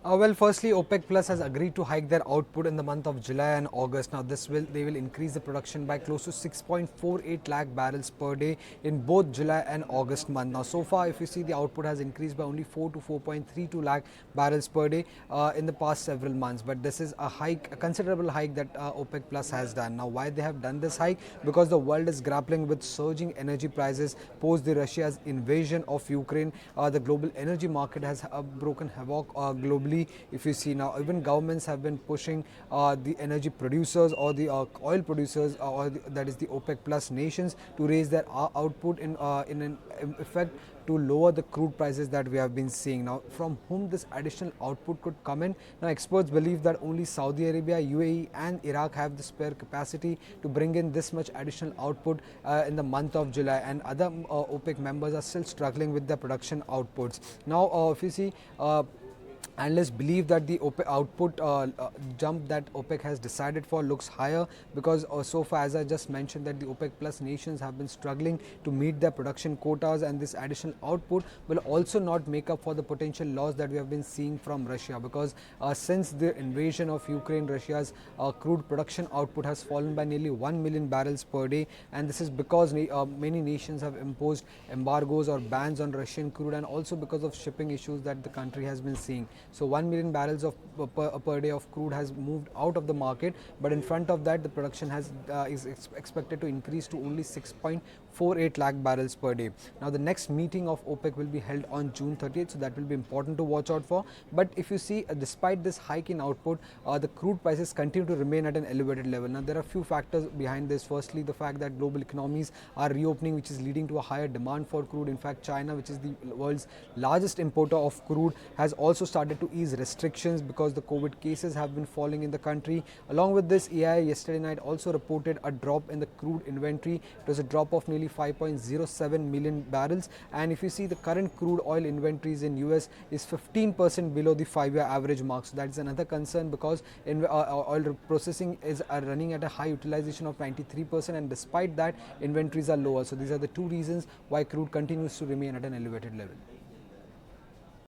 Well, firstly, OPEC Plus has agreed to hike their output in the month of July and August. Now, they will increase the production by close to 6.48 lakh barrels per day in both July and August month. Now, so far, if you see, the output has increased by only 4 to 4.32 lakh barrels per day in the past several months. But this is a considerable hike that OPEC Plus has done. Now, why they have done this hike? Because the world is grappling with surging energy prices post the Russia's invasion of Ukraine. The global energy market has broken havoc globally. If you see now, even governments have been pushing the energy producers or the oil producers, that is the OPEC Plus nations, to raise their output in an effect to lower the crude prices that we have been seeing. Now, from whom this additional output could come in? Now, experts believe that only Saudi Arabia, UAE and Iraq have the spare capacity to bring in this much additional output in the month of July, and other OPEC members are still struggling with their production outputs. Now, if you see, analysts believe that the OPEC output jump that OPEC has decided for looks higher because so far, as I just mentioned, that the OPEC Plus nations have been struggling to meet their production quotas, and this additional output will also not make up for the potential loss that we have been seeing from Russia, because since the invasion of Ukraine, Russia's crude production output has fallen by nearly 1 million barrels per day, and this is because many nations have imposed embargoes or bans on Russian crude, and also because of shipping issues that the country has been seeing. So 1 million barrels of per day of crude has moved out of the market, but in front of that, the production is expected to increase to only 6.48 lakh barrels per day. Now, the next meeting of OPEC will be held on June 30th, so that will be important to watch out for. But if you see, despite this hike in output, the crude prices continue to remain at an elevated level. Now, there are a few factors behind this. Firstly, the fact that global economies are reopening, which is leading to a higher demand for crude. In fact, China, which is the world's largest importer of crude, has also started to ease restrictions because the COVID cases have been falling in the country. Along with this, EIA yesterday night also reported a drop in the crude inventory. It was a drop of nearly 5.07 million barrels, and if you see, the current crude oil inventories in US is 15% below the 5-year average mark. So that is another concern, because oil processing is running at a high utilization of 93%, and despite that, inventories are lower. So these are the two reasons why crude continues to remain at an elevated level.